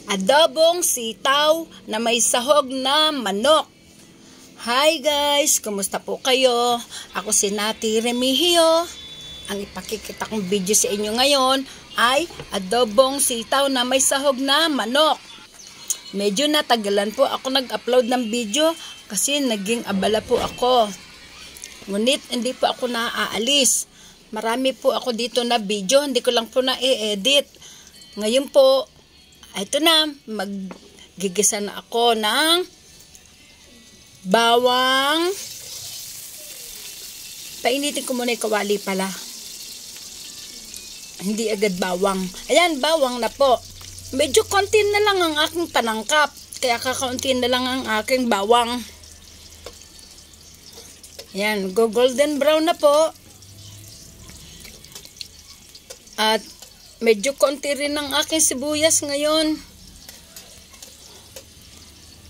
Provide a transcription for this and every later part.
Adobong sitaw na may sahog na manok. Hi guys, kumusta po kayo? Ako si Nati Remigio. Ang ipakikita kong video sa inyo ngayon ay adobong sitaw na may sahog na manok. Medyo natagalan po ako nag-upload ng video kasi naging abala po ako. Ngunit hindi po ako naaalis. Marami po ako dito na video, hindi ko lang po na-edit. Ngayon po, ito na, maggigisa na ako ng bawang. Painitin ko muna yung kawali pala. Hindi agad bawang. Ayan, bawang na po. Medyo konti na lang ang aking panangkap. Kaya kakaunti na lang ang aking bawang. Ayan, go golden brown na po. At medyo konti rin ang aking sibuyas ngayon.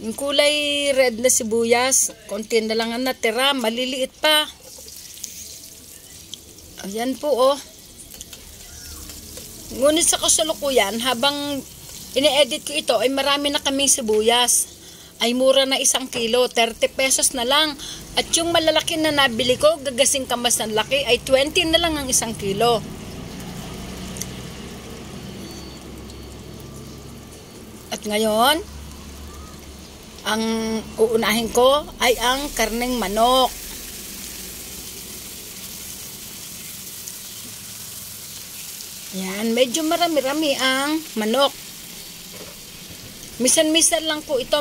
Yung kulay red na sibuyas, konti na lang ang natira, maliliit pa. Ayan po oh. Ngunit sa kasalukuyan, habang ine-edit ko ito, ay marami na kaming sibuyas. Ay mura na 1 kilo, 30 pesos na lang. At yung malalaki na nabili ko, gagasing kamas ng laki, ay 20 na lang ang 1 kilo. At ngayon, ang uunahin ko ay ang karneng manok. Yan, medyo marami-rami ang manok. Misan-misan lang po ito.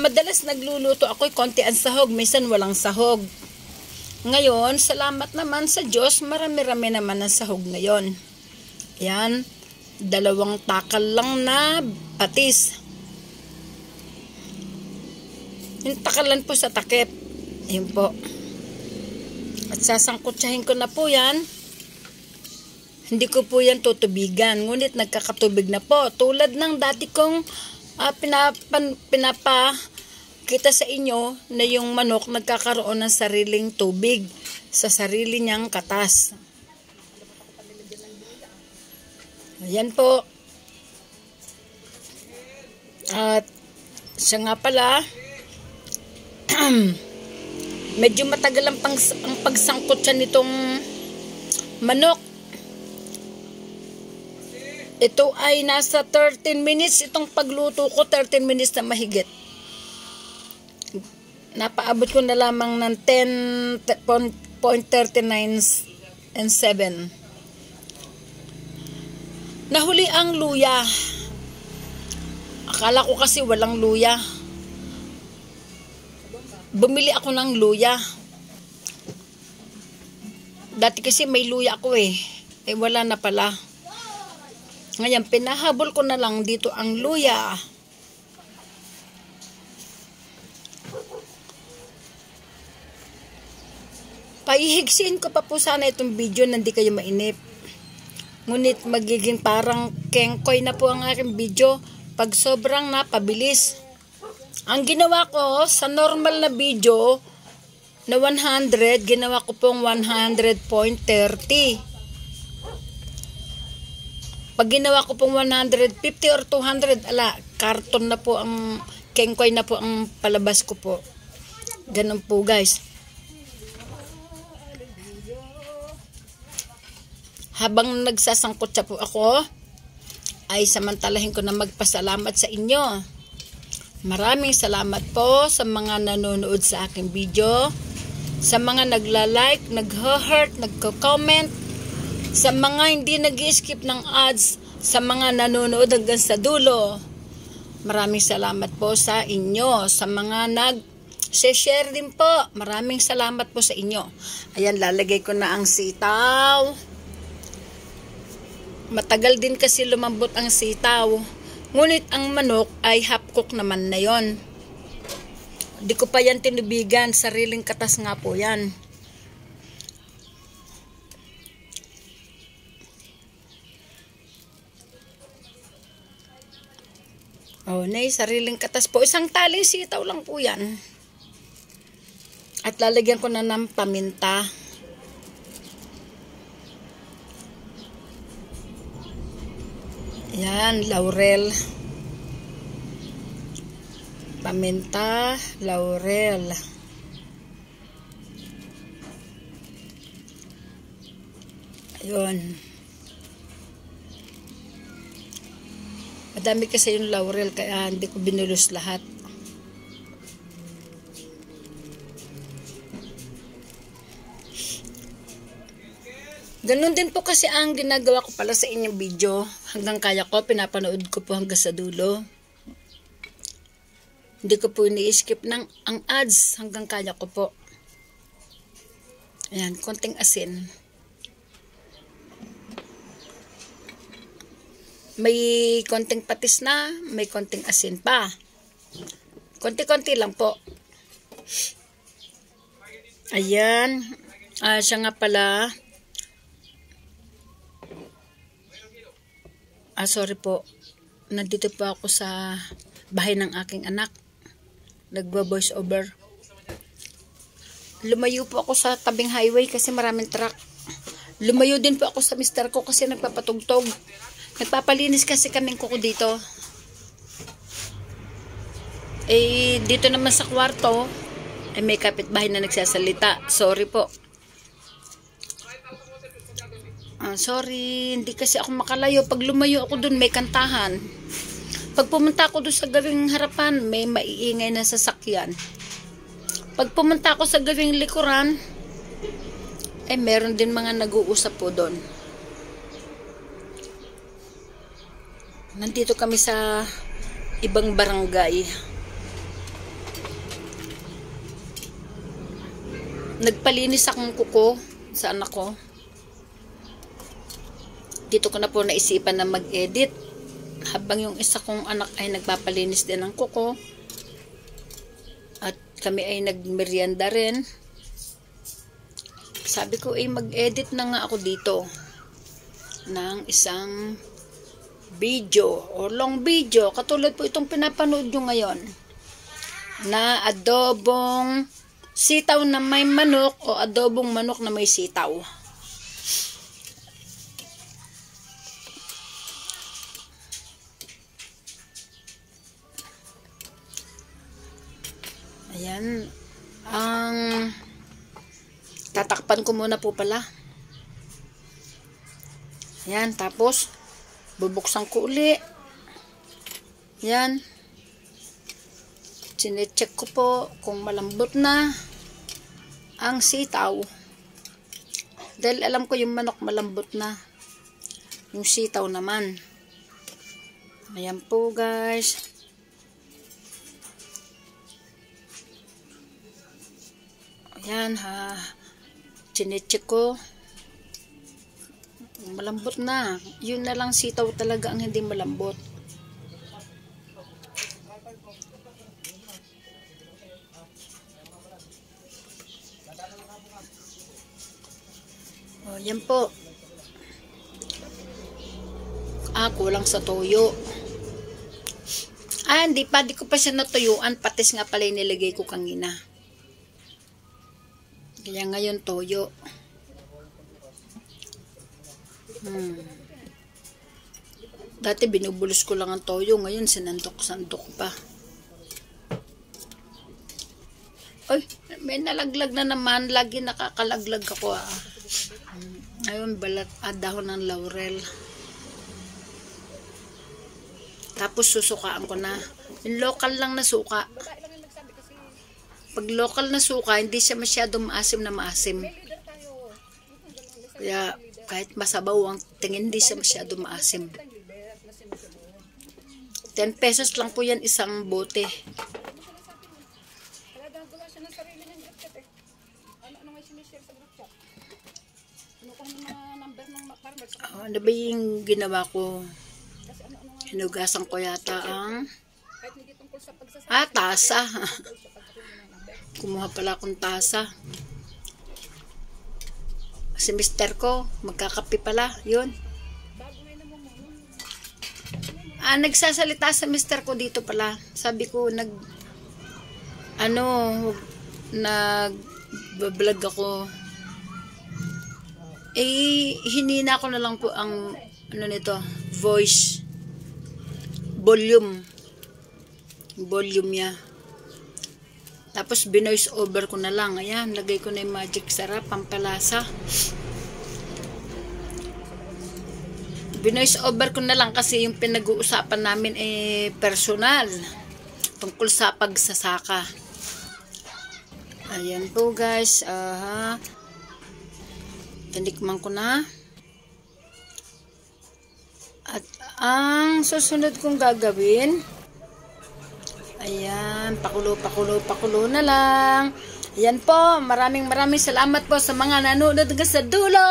Madalas nagluluto ako, konti ang sahog, misan walang sahog. Ngayon, salamat naman sa Diyos, marami-rami naman ang sahog ngayon. Yan. 2 takal lang na patis. Yung takalan po sa takip. Ayun po. At sasangkutsahin ko na po yan. Hindi ko po yan tutubigan. Ngunit nagkakatubig na po. Tulad ng dati kong pinapakita sa inyo na yung manok nagkakaroon ng sariling tubig sa sarili niyang katas. Ayan po. At siya nga pala, medyo matagal ang pagsangkot siya nitong manok. Ito ay nasa 13 minutes. Itong pagluto ko, 13 minutes na mahigit. Napaabot ko na lamang ng 10.39 and 7. Nahuli ang luya. Akala ko kasi walang luya. Bumili ako ng luya. Dati kasi may luya ako eh. Eh wala na pala. Ngayon pinahabol ko na lang dito ang luya. Paihigsin ko pa po sana itong video na hindi kayo mainip. Ngunit magiging parang kengkoy na po ang aking video pag sobrang napabilis. Ang ginawa ko sa normal na video na 100, ginawa ko pong 100.30. Pag ginawa ko pong 150 or 200, karton na po ang kengkoy na po ang palabas ko po. Ganun po guys. Habang nagsasangkot siya po ako, ay samantalahin ko na magpasalamat sa inyo. Maraming salamat po sa mga nanonood sa aking video, sa mga nagla-like, nag-heart, nagko-comment, sa mga hindi nag-skip ng ads, sa mga nanonood hanggang sa dulo. Maraming salamat po sa inyo, sa mga nag-share din po. Maraming salamat po sa inyo. Ayan, lalagay ko na ang sitaw. Matagal din kasi lumambot ang sitaw. Ngunit ang manok ay half cook naman na yon. Di ko pa yan tinubigan. Sariling katas nga po yan. Oh, nay, sariling katas po. 1 taling sitaw lang po yan. At lalagyan ko na ng paminta. Yan. Ayan, laurel. Paminta, laurel. Ayun. Madami kasi yung laurel kaya hindi ko binulos lahat. Ganun din po kasi ang ginagawa ko pala sa inyong video. Hanggang kaya ko, pinapanood ko po hanggang sa dulo. Hindi ko po ini-skip ng ang ads. Hanggang kaya ko po. Ayan, konting asin. May konting patis na, may konting asin pa. Konti-konti lang po. Ayan. Siya nga pala. Sorry po. Nandito po ako sa bahay ng aking anak. Nagbo-voice over. Lumayo po ako sa tabing highway kasi maraming truck. Lumayo din po ako sa mister ko kasi nagpapatugtog. Nagpapalinis kasi kaming kuko dito. Dito naman sa kwarto, may kapitbahay na nagsasalita. Sorry po. Sorry, hindi kasi ako makalayo. Pag lumayo ako dun, may kantahan. Pag pumunta ako dun sa gawing harapan, may maiingay na sasakyan. Pag pumunta ako sa gawing likuran, meron din mga nag-uusap po dun. Nandito kami sa ibang barangay. Nagpalinis akong kuko sa anak ko. Dito ko na po naisipan na mag-edit habang yung isa kong anak ay nagpapalinis din ng kuko at kami ay nagmerienda rin. Sabi ko mag-edit na nga ako dito ng isang video o long video katulad po itong pinapanood nyo ngayon na adobong sitaw na may manok o adobong manok na may sitaw. Ayan. Tatakpan ko muna po pala. Ayan. Tapos, bubuksan ko uli. Ayan. Sinecheck ko po kung malambot na ang sitaw. Dahil alam ko yung manok malambot na. Yung sitaw naman. Ayan po guys. Ayan ha. Sinecheck ko. Malambot na. Yun na lang sitaw talaga ang hindi malambot. Yan po. Kulang sa toyo. Hindi pa. Di ko pa siya natuyuan. Patis nga pala yung nilagay ko kanina. Kaya ngayon toyo. Dati binubulos ko lang ang toyo. Ngayon sinandok-sandok pa. Ay, may nalaglag na naman. Lagi nakakalaglag ako Ngayon balat dahon ng laurel. Tapos susukaan ko na. Yung local lang na suka. Pag local na suka, hindi siya masyadong maasim na maasim. Kaya kahit masabaw ang tingin, hindi siya masyadong maasim. 10 pesos lang po yan isang bote. Ano ba yung ginawa ko? Hinugasan ko yata ang tasa. Kumuha pala akong tasa. Si mister ko, magkakape pala. Yun. Nagsasalita sa mister ko dito pala. Sabi ko, nag-vlog ako. Hinina ko na lang po ang, nito, voice. volume niya. Tapos binoise over ko na lang. Ayan, lagay ko na yung magic sarap, pampalasa. Binoise over ko na lang kasi yung pinag-uusapan namin personal. Tungkol sa pagsasaka. Ayan po guys. Tinikman ko na. At ang susunod kong gagawin, ayan, pakulo na lang. Ayan po, maraming salamat po sa mga nanonood hanggang sa dulo.